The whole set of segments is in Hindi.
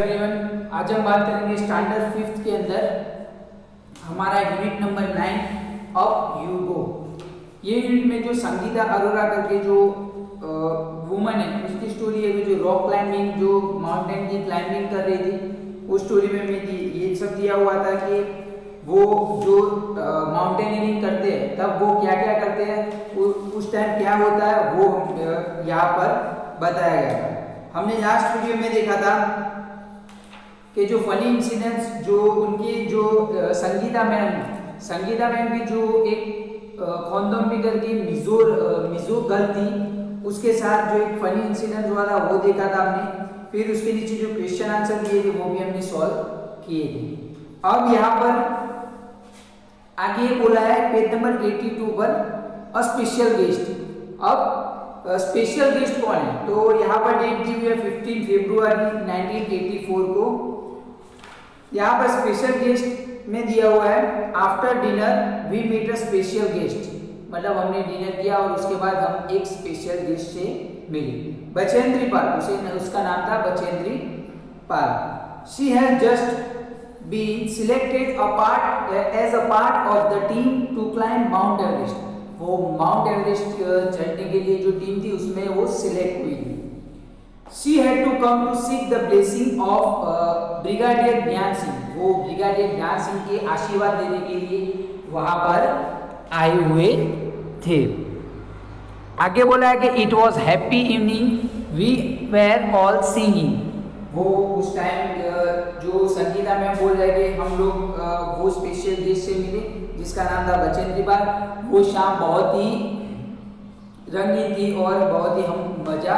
एवरीवन, आज हम बात करेंगे स्टैंडर्ड 5th के अंदर हमारा unit number 9 up you go. ये यूनिट में जो संगीता अरोरा करके जो वुमन है उसकी स्टोरी है, जो रॉक क्लाइंबिंग जो माउंटेन की क्लाइंबिंग कर रही थी उस स्टोरी में ये सब दिया हुआ था कि वो जो माउंटेनियरिंग करते हैं तब वो क्या क्या करते हैं, उस टाइम क्या होता है वो यहाँ पर बताया गया था। हमने लास्ट वीडियो में देखा था कि जो फनी इंसिडेंट्स जो उनकी जो संगीता मैम की जो एक खोंदोम्बी की मिजो गर्ल थी उसके साथ जो एक फनी इंसिडेंट हुआ था वो देखा था हमने। फिर उसके नीचे जो क्वेश्चन आंसर दिए थे वो भी हमने सॉल्व किए थे। अब यहाँ पर आगे बोला है पेज नंबर 82 पर अ स्पेशल गेस्ट। अब स्पेशल गेस्ट कौन है, तो यहाँ पर डेट दी हुई है 15 फरवरी 1984 को। यहाँ पर स्पेशल गेस्ट में दिया हुआ है after dinner we meet a special guest, मतलब हमने डिनर किया और उसके बाद हम एक स्पेशल गेस्ट से मिले। बचेंद्री पाल, उसका नाम था Bachendri Pal. She has just been selected as a part of the team to climb Mount Everest। वो माउंट एवरेस्ट चढ़ने के लिए जो टीम थी उसमें वो सिलेक्ट हुई थी। She had to come to seek the blessing of brigadier ज्ञान सिंह। वो ब्रिगेडियर ज्ञान सिंह के आशीर्वाद देने के लिए वहां पर आए हुए थे। आगे बोला है कि it was happy evening we were all singing. वो उस टाइम जो संगीता में बोल रहे थे हम लोग वो स्पेशल गेस्ट से मिले जिसका नाम था बचेंद्री पाल। वो शाम बहुत ही रंगीन थी और बहुत ही हम मजा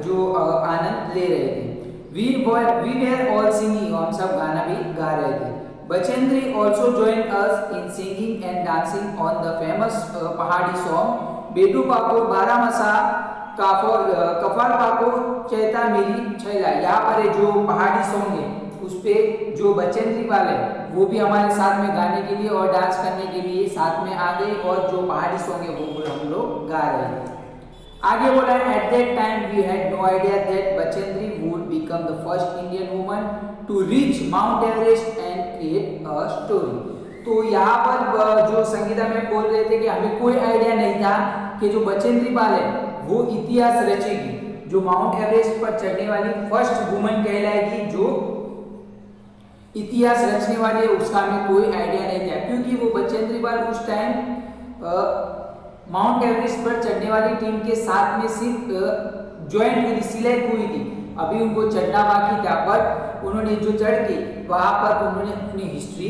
जो आनंद ले रहे थे। वी वेर ऑल सिंगिंग, हम सब गाना भी गा रहे थे। Bachendri also join us in singing and dancing on the famous पहाड़ी सॉन्ग बेटू पाको बारामसा कफार पाको चैता मेरी छैला। यहाँ पर जो पहाड़ी सॉन्ग है उस पे जो बचेंद्री पाल है वो भी हमारे साथ में गाने के लिए और डांस करने के लिए साथ में आ गए और जो पहाड़ी सॉन्ग है वो हम लोग गा रहे हैं। आगे बोला है at that time we had no idea that Bachendri would become the first Indian woman to reach Mount Everest and create a story. तो यहाँ पर जो संगीता में बोल रहे थे कि हमें कोई आइडिया नहीं था कि जो बचेंद्री पाल है वो इतिहास रचेगी, जो माउंट एवरेस्ट पर चढ़ने वाली फर्स्ट वुमन कहलाएगी, जो इतिहास रचने वाली है, उसका हमें कोई आइडिया नहीं था क्योंकि वो बचेंद्री पाल उस टाइम माउंट एवरेस्ट पर चढ़ने वाली टीम के साथ में सिर्फ ज्वाइन हुई थी, सिलेक्ट हुई थी। अभी उनको चढ़ना बाकी था, बट उन्होंने जो चढ़ के वहां पर उन्होंने अपनी हिस्ट्री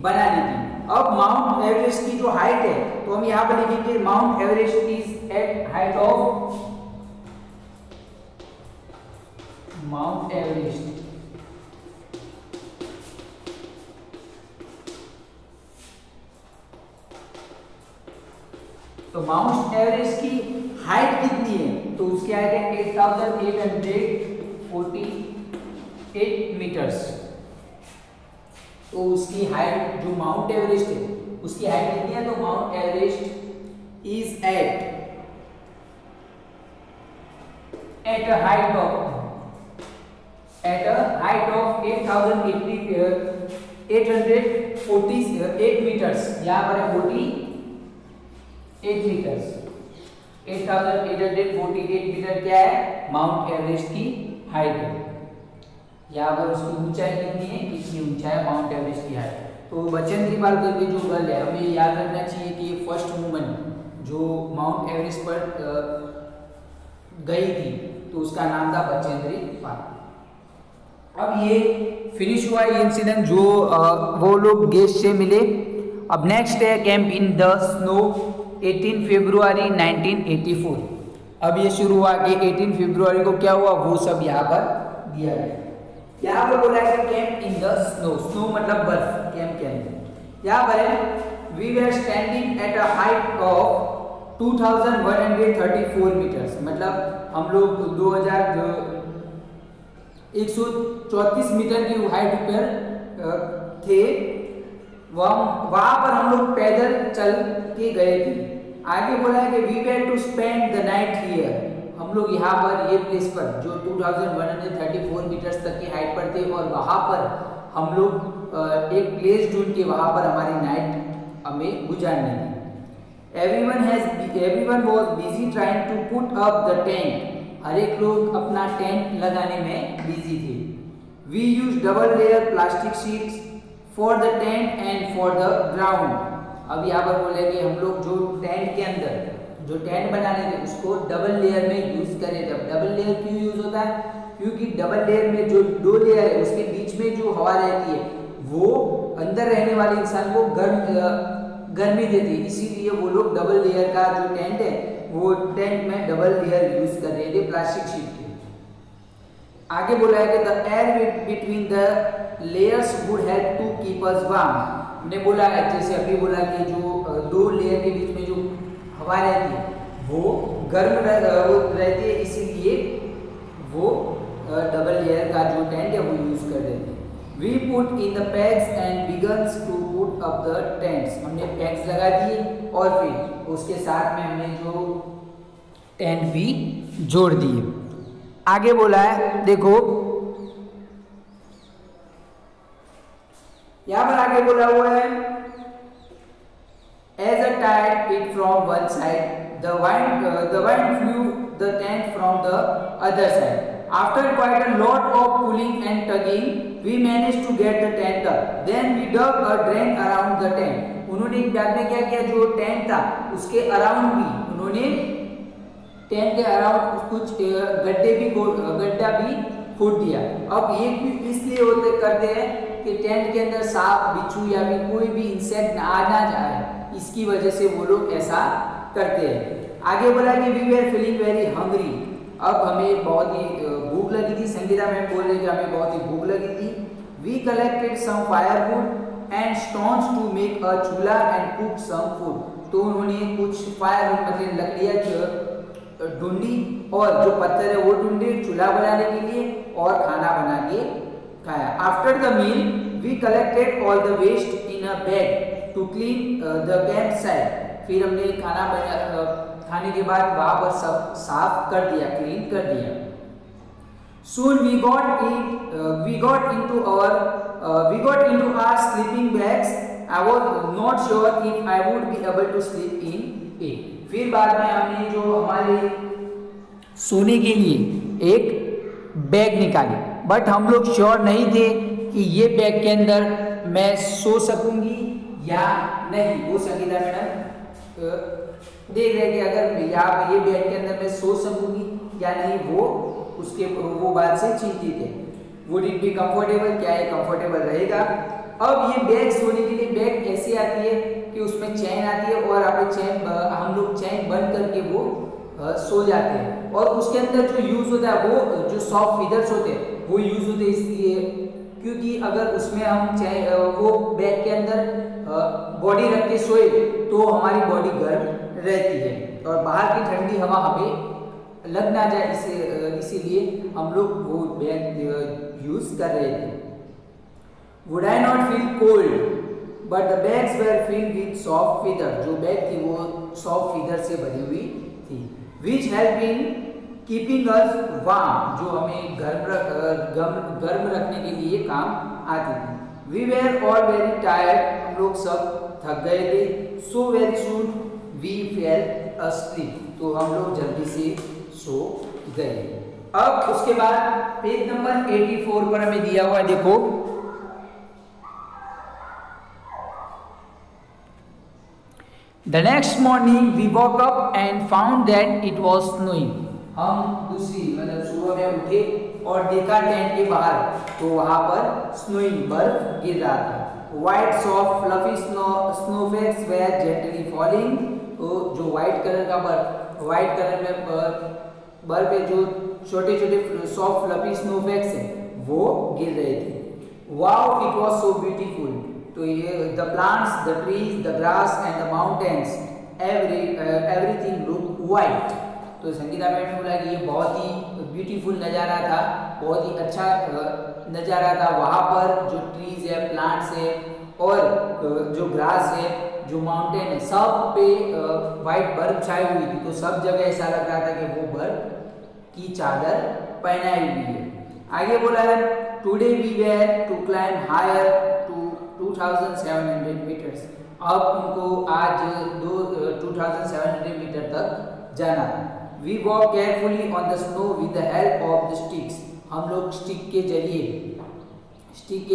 बना ली थी। अब माउंट एवरेस्ट की जो हाइट है तो हम यहाँ पर लिखेंगे Mount Everest is at height of Mount Everest तो माउंट एवरेस्ट की हाइट कितनी है, तो उसकी हाइट है 8848 मीटर्स। तो उसकी हाइट जो माउंट एवरेस्ट है उसकी हाइट कितनी है, तो Mount Everest is at a height of 848 metres. यहाँ पर है 48 मीटर्स। 8848 मीटर क्या है, माउंट एवरेस्ट की हाइट है। यहाँ पर उसकी ऊंचाई कितनी है, कितनी ऊंचाई माउंट एवरेस्ट की हाइट। तो बचेंद्री पाल करके जो गर्ल है हमें याद रखना चाहिए कि फर्स्ट वुमन जो माउंट एवरेस्ट पर गई थी तो उसका नाम था बचेंद्री पाल। अब ये फिनिश हुआ ये इंसिडेंट जो वो लोग गेस्ट से मिले। अब नेक्स्ट है कैंप इन द स्नो 18 फरवरी 1984। अब ये शुरू हुआ कि 18 फरवरी को क्या हुआ वो सब यहाँ पर दिया गया। यहाँ पर बोला है camp in the snow, snow मतलब बर्फ, कैंप के अंदर। यहाँ पर है we were standing at a height of 2134 metres, मतलब हम लोग 2134 मीटर की हाइट पर थे। वहां पर हम लोग पैदल चल के गए थे। आगे बोला है कि we were to spend the night here, हम लोग यहाँ पर ये प्लेस पर जो 2134 मीटर्स तक की हाइट पर थे और वहाँ पर हम लोग एक प्लेस ढूंढ के वहाँ पर हमारी नाइट हमें गुजारने दी। everyone was busy trying to put up the tent. हर एक लोग अपना टेंट लगाने में बिजी थे। We used double layer plastic sheets for the tent and for the ground. अब यहाँ पर बोले कि हम लोग जो टेंट के अंदर जो टेंट बनाने थे उसको डबल लेयर में यूज करे थे। डबल लेयर क्यों यूज होता है? क्योंकि डबल लेयर में जो दो लेयर है उसके बीच में जो हवा रहती है वो अंदर रहने वाले इंसान को गर्मी देती है, इसीलिए वो लोग डबल लेयर का जो टेंट है वो टेंट में डबल लेयर यूज कर रहे थे प्लास्टिक शीट के। आगे बोला है कि the air between the layers would help to keep us warm. हमने बोला है जैसे अभी बोला कि जो दो लेयर के बीच में जो हवा रहती है वो गर्म रहती है, इसीलिए वो डबल लेयर का जो टेंट है वो यूज कर देते हैं। We put in the pegs and begins to put up the tents. हमने pegs लगा दिए और फिर उसके साथ में हमने जो टेंट भी जोड़ दिए। आगे बोला है देखो यहाँ पर आगे बोला हुआ है as a tied it from one side the wind flew the tent from the other side. After quite a lot of pulling and tugging, we managed to get the tent up. Then we dug a drain around the tent. उन्होंने एक बाद में क्या किया, जो टेंट था उसके अराउंड भी उन्होंने टेंट के अराउंड कुछ गड्ढा भी खोद दिया। अब ये इसलिए होते करते हैं कि टेंट के अंदर सांप बिच्छू या भी कोई भी इंसेक्ट आ ना जाए, इसकी वजह से वो लोग ऐसा करते हैं। आगे बोला कि we were feeling very hungry. अब हमें बहुत ही भूख लगी थी। संगीता मैम बोल रहे कि हमें बहुत ही भूख लगी थी। We collected some firewood and stones to make a chulha and cook some food. तो उन्होंने कुछ फायरवुड मतलब लकड़ियाँ ढूंढी और जो पत्थर है वो ढूंढे चूल्हा बनाने के लिए और खाना बना के खाया। After the meal we collected all the waste in a bag to clean the camp site. फिर हमने खाने के बाद वहां पर सब साफ कर दिया, क्लीन कर दिया। Soon we got into our sleeping bags. I was not sure if I would be able to sleep in it. फिर बाद में हमने जो हमारे सोने के लिए एक बैग निकाली, बट हम लोग श्योर नहीं थे कि ये बैग के अंदर मैं सो सकूंगी या नहीं। वो संगीता मैडम देख रहे कि अगर यहाँ ये बैग के अंदर मैं सो सकूंगी या नहीं, वो बात से चिंतित है। वुड इट बी कंफर्टेबल, क्या ये कंफर्टेबल रहेगा। अब ये बैग सोने के लिए बैग ऐसी आती है कि उसमें चैन आती है और हम लोग चैन बंद करके वो सो जाते हैं। और उसके अंदर जो यूज होता है वो जो सॉफ्ट फीदर्स होते हैं वो यूज होते हैं इसलिए क्योंकि अगर उसमें हम वो बैग के अंदर बॉडी रख के सोए तो हमारी बॉडी गर्म रहती है और बाहर की ठंडी हवा हमें लग ना जाए, इसीलिए हम लोग वो बैग यूज कर रहे थे। Would I not feel cold? But the bags were filled with soft feather. जो बैग थी वो सॉफ्ट फीदर से भरी हुई थी। Which helped in keeping us warm, जो हमें गर्म रखने के लिए काम आती थी। We were all very tired. हम लोग सब थक गए थे। So very soon we fell asleep. तो हम लोग जल्दी से सो गए। अब उसके बाद पेज नंबर 84 पर हमें दिया हुआ है, देखो The next morning we woke up and found that it was snowing. हम दूसरी मतलब सुबह में उठे और देखा टेंट के बाहर तो वहां पर स्नोइंग बर्फ गिर रहा था। White soft fluffy snowflakes were gently falling. तो जो व्हाइट कलर का बर्फ, व्हाइट कलर में बर्फ पे जो छोटे छोटे सॉफ्ट फ्लफी स्नोफ्लैक्स हैं वो गिर रहे थे। Wow it was so beautiful. तो ये the plants, the trees, the grass and the mountains everything look white. तो संगीता मैम ने बोला कि ये बहुत ही ब्यूटीफुल नज़ारा था, बहुत ही अच्छा नज़ारा था। वहाँ पर जो ट्रीज है, प्लांट्स है और जो ग्रास है, जो माउंटेन है, सब पे वाइट बर्फ छाई हुई थी। तो सब जगह ऐसा लग रहा था कि वो बर्फ की चादर पहनाई हुई है। आगे बोला है today we were to climb higher to 2700 metres. अब उनको आज 2700 मीटर तक जाना। We walk carefully on the snow with the help of the sticks. हम लोग स्टिक के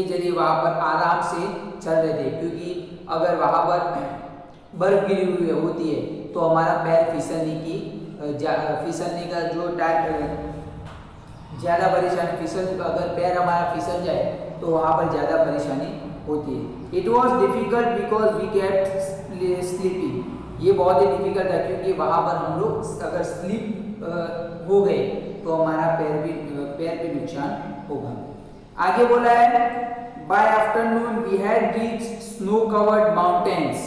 जरिए वहाँ पर आराम से चल रहे थे, क्योंकि अगर वहाँ पर बर्फ गिरी हुई होती है तो हमारा पैर फिसलने का जो ज़्यादा परेशानी अगर पैर हमारा फिसल जाए तो वहाँ पर ज़्यादा परेशानी होती है। It was difficult because we kept sleeping. ये बहुत ही डिफिकल्ट है क्योंकि वहाँ पर हम लोग अगर स्लीप हो गए तो हमारा पैर भी नुकसान होगा। आगे बोला है by afternoon we had reach snow covered mountains.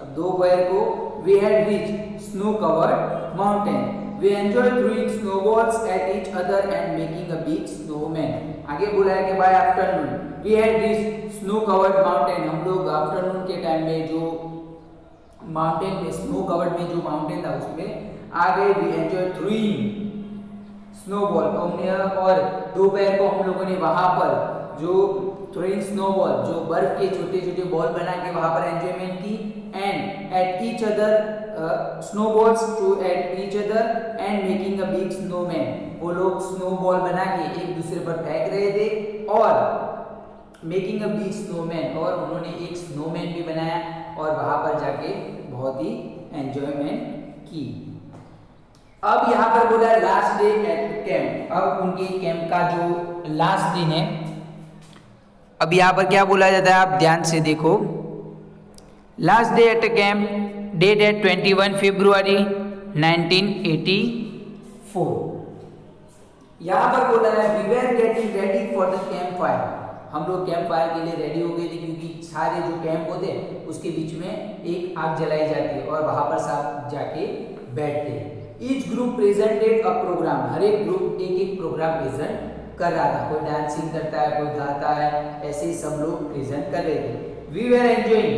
अब दोपहर को we had reach snow covered mountain. We enjoy throwing snowballs at each other and making a big snowman. आगे बोला है कि by afternoon we had reach snow covered mountain. हम लोग आफ्टरनून के टाइम में जो माउंटेन में स्नो कवर्ड में जो माउंटेन था उसमें आ गए। We enjoy throwing snowball. और दोपहर को हम लोगों ने वहाँ पर जो थ्रोइंग स्नोबॉल जो बर्फ के छोटे छोटे बॉल बना के वहाँ पर एंजॉयमेंट की। And at each other snowballs to at each other and making a big snowman. वो लोग स्नोबॉल बना के एक दूसरे पर फेंक रहे थे और मेकिंग अ बिग स्नोमैन, और उन्होंने एक स्नोमैन भी बनाया और वहाँ पर जाके बहुत ही एंजॉयमेंट की। अब यहाँ पर बोला लास्ट डे एट कैंप। अब उनके कैंप का जो लास्ट दिन है, अब यहाँ पर क्या बोला जाता है आप ध्यान से देखो। Last day at camp date at 21 February 1984। यहाँ पर बोला है we were getting ready for the camp fire. हम लोग कैंप फायर के लिए रेडी हो गए थे क्योंकि सारे जो कैंप होते हैं उसके बीच में एक आग जलाई जाती है और वहां पर सब जाके बैठते हैं। Each group presented a program. हर एक ग्रुप एक एक प्रोग्राम प्रेजेंट कर रहा था। कोई डांसिंग करता है, कोई गाता है, ऐसे ही सब लोग प्रेजेंट कर रहे थे। We were enjoying.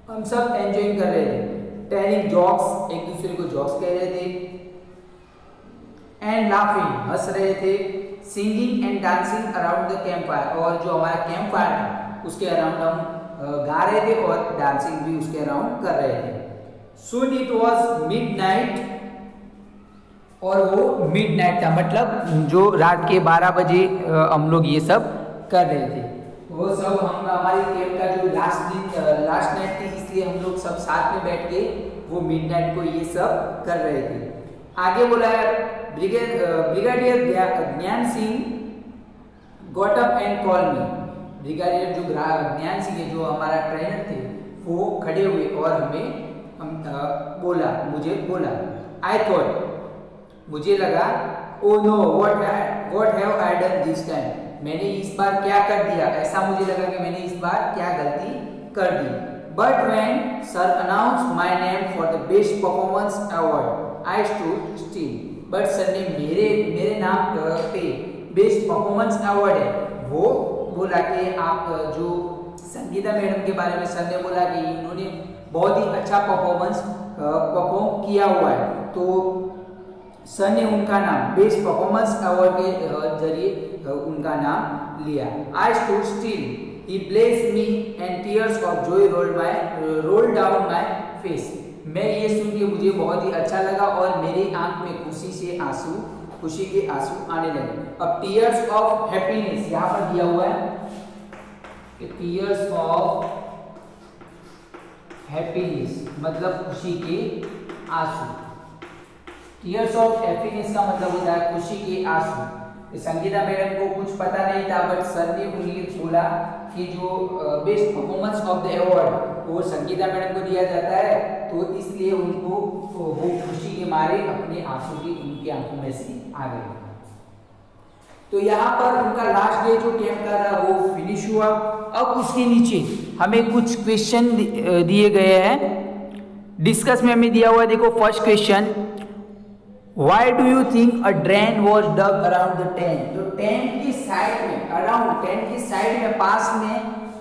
हम सब एंजॉइंग कर रहे थे। Telling jokes. एक दूसरे को जॉक्स कह रहे थे। And laughing. हंस रहे थे। Singing and dancing around the camp fire. और जो हमारा कैंप फायर था उसके अराउंड हम गा रहे थे और डांसिंग भी उसके अराउंड कर रहे थे। Soon it was midnight। और वो मिडनाइट था, मतलब जो रात के 12 बजे हम लोग ये सब कर रहे थे। वो सब हम हमारे कैंप का जो लास्ट नाइट थी, इसलिए हम लोग सब साथ में बैठ के वो मिडनाइट को ये सब कर रहे थे। आगे बोला है ब्रिगेडियर ज्ञान Singh got up and call me. Brigadier जो ज्ञान सिंह जो हमारा ट्रेनर थे वो खड़े हुए और मुझे बोला। I thought. मुझे लगा। Oh know what have I done this time. मैंने इस बार क्या कर दिया। ऐसा मुझे लगा कि मैंने इस बार क्या गलती कर दी। But when sir announce my name for the best performance award I stood still. But sir ने मेरे नाम पे बेस्ट परफॉर्मेंस अवार्ड है वो बोला कि आप जो संगीता मैडम के बारे में सर ने बोला कि इन्होंने बहुत ही अच्छा परफॉर्म किया हुआ है, तो सर ने उनका नाम बेस्ट परफॉर्मेंस अवार्ड के जरिए उनका नाम लिया। आई stood still. He blessed me and tears of Joy roll down my face. मैं ये सुन के मुझे बहुत ही अच्छा लगा और मेरी आंख में खुशी के आंसू आने लगे। अब टीयर्स ऑफ हैप्पीनेस यहाँ पर दिया हुआ है कि टीयर्स ऑफ हैप्पीनेस मतलब खुशी के आंसू। टीयर्स ऑफ हैप्पीनेस का मतलब होता है खुशी के आंसू। संगीता मैडम को कुछ पता नहीं था, बट सर ने उन्हें बोला कि जो best performance of the award वो संगीता मैडम को दिया जाता है, तो इसलिए उनको वो खुशी के मारे अपने आंसू भी उनकी आंखों में से आ गए। तो यहाँ पर उनका लास्ट डे जो कैंप का था वो फिनिश हुआ। अब उसके नीचे हमें कुछ क्वेश्चन दिए गए हैं, डिस्कस में हमें दिया हुआ है। देखो first question, why do you think a drain was dug around the tent. तो टेंट की साइड में, अराउंड टेंट की साइड में पास में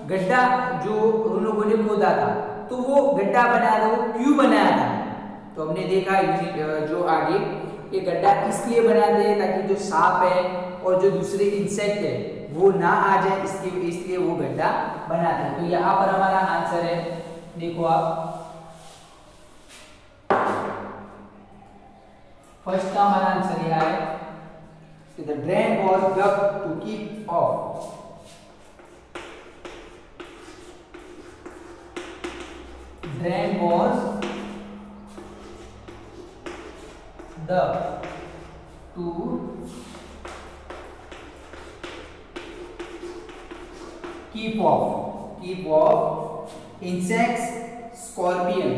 गड्ढा जो उन लोगों ने खोदा था, तो वो गड्ढा बनाया था, वो क्यों बनाया था। तो हमने देखा जो आगे ये गड्ढा इसलिए बनाते हैं ताकि जो सांप है और जो दूसरे इंसेक्ट है वो ना आ जाए, इसलिए वो गड्ढा बनाते हैं। तो यहाँ पर हमारा आंसर है, देखो आप, फर्स्ट का हमारा आंसर यह है कि the drain was dug to keep off drain was dug to keep off insects, scorpion,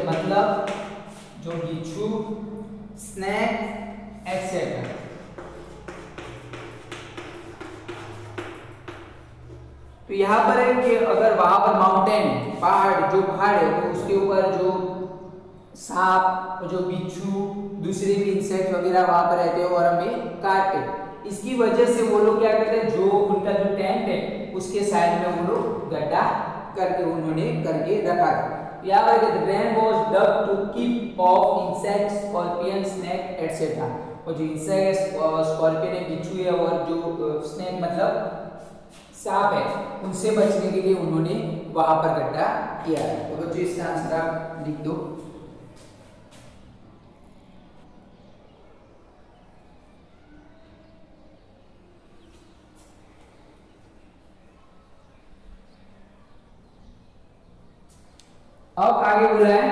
मतलब जो बिच्छू, स्नेक एक्सेट्रा। तो यहाँ पर है कि अगर वहां पर माउंटेन, पहाड़ है तो उसके ऊपर जो सांप, जो बिच्छू, दूसरे भी इंसेक्ट वगैरह वहां पर रहते हैं और हमें काटते। इसकी वजह से वो लोग क्या करते हैं, जो उनका जो टेंट है उसके साइड में वो लोग गड्ढा करके रखा था। यहाँ पर drain was dug to keep off insects, scorpion, snake etcetera. और जो इंसेक्ट, स्कॉर्पियन है, बिच्छू है और जो स्नेक मतलब सांप है, उनसे बचने के लिए उन्होंने वहां पर गड्ढा किया है। तो बच्चों इसका आंसर आप लिख दो। अब आगे बोला है,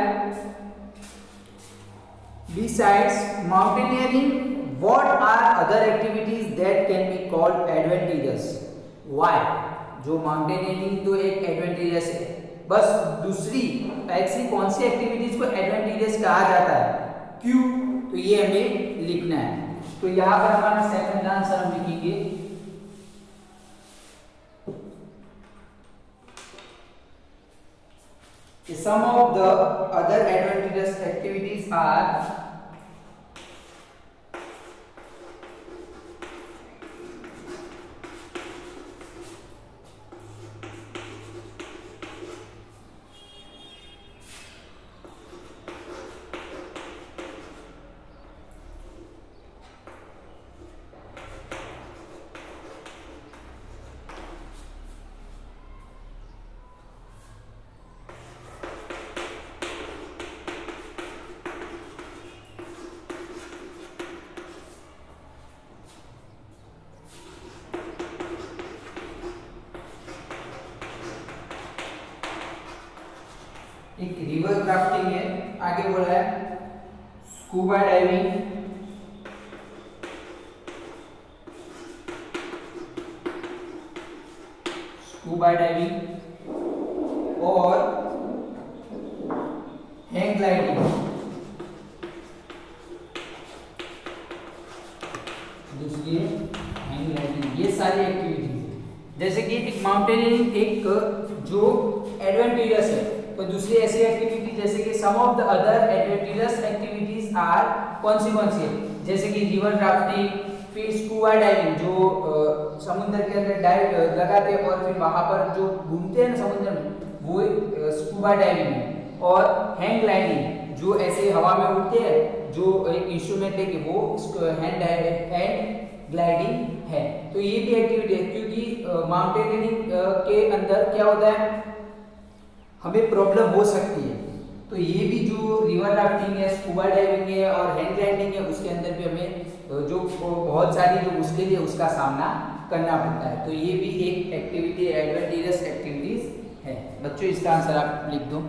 besides mountaineering what are other activities that can be called adventurous. Why, जो माउंटेनियरिंग तो एक एडवेंचरस है, बस दूसरी ऐसी कौन सी एक्टिविटीज को एडवेंचरस कहा जाता है, क्यों, तो ये हमें लिखना है। तो यहाँ पर हमारा सेकंड आंसर हम लिखेंगे, some of the other advantageous activities are एक रिवर क्राफ्टिंग है, आगे बोला है स्कूबा डाइविंग, और हैंग ग्लाइडिंग। दूसरी हैंग ग्लाइडिंग। ये सारी एक्टिविटीज जैसे कि एक माउंटेनियरिंग एक जो एडवेंचरस है, तो दूसरी ऐसी एक्टिविटी जैसे कि some of the other adventurous activities are कौन सी, जैसे कि रिवर राफ्टिंग, फिर स्कूबा डाइविंग जो समुद्र के अंदर डाइव लगाते हैं और फिर वहां पर जो घूमते हैं ना समुद्र में, वो स्कूबा डाइविंग है, और हैंग ग्लाइडिंग जो ऐसे हवा में उड़ते हैं, जो एक इंस्ट्रूमेंट लेके, वो हैंग ग्लाइडिंग है। तो ये भी एक्टिविटी है, क्योंकि माउंटेनियरिंग के अंदर क्या होता है, हमें प्रॉब्लम हो सकती है। तो ये भी जो रिवर राफ्टिंग है, स्कूबा डाइविंग है और हैंग ग्लाइडिंग है, उसके अंदर भी हमें जो बहुत सारी जो मुश्किल है उसका सामना करना पड़ता है। तो ये भी एक एक्टिविटी, एडवेंचरस एक्टिविटीज है। बच्चों इसका आंसर आप लिख दो।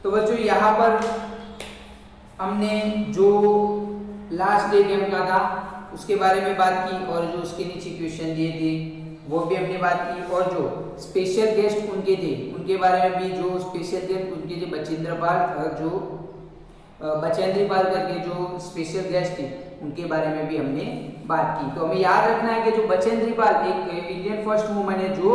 तो बच्चों यहाँ पर हमने जो लास्ट डे गेम का था उसके बारे में बात की, और जो उसके नीचे क्वेश्चन दिए थे वो भी हमने बात की, और जो स्पेशल गेस्ट उनके थे उनके बारे में भी, जो स्पेशल गेस्ट उनके थे बचेंद्र पाल करके जो स्पेशल गेस्ट थे उनके बारे में भी हमने बात की। तो हमें याद रखना है कि जो बचेंद्री पाल एक इंडियन फर्स्ट वुमन है जो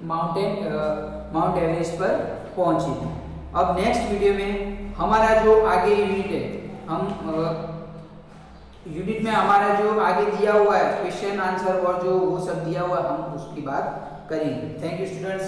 माउंट एवरेस्ट पर पहुंची थी। अब नेक्स्ट वीडियो में हमारा जो आगे यूनिट है, हम यूनिट में हमारा जो आगे दिया हुआ है क्वेश्चन आंसर और जो वो सब दिया हुआ है, हम उसकी बात करेंगे। Thank you students.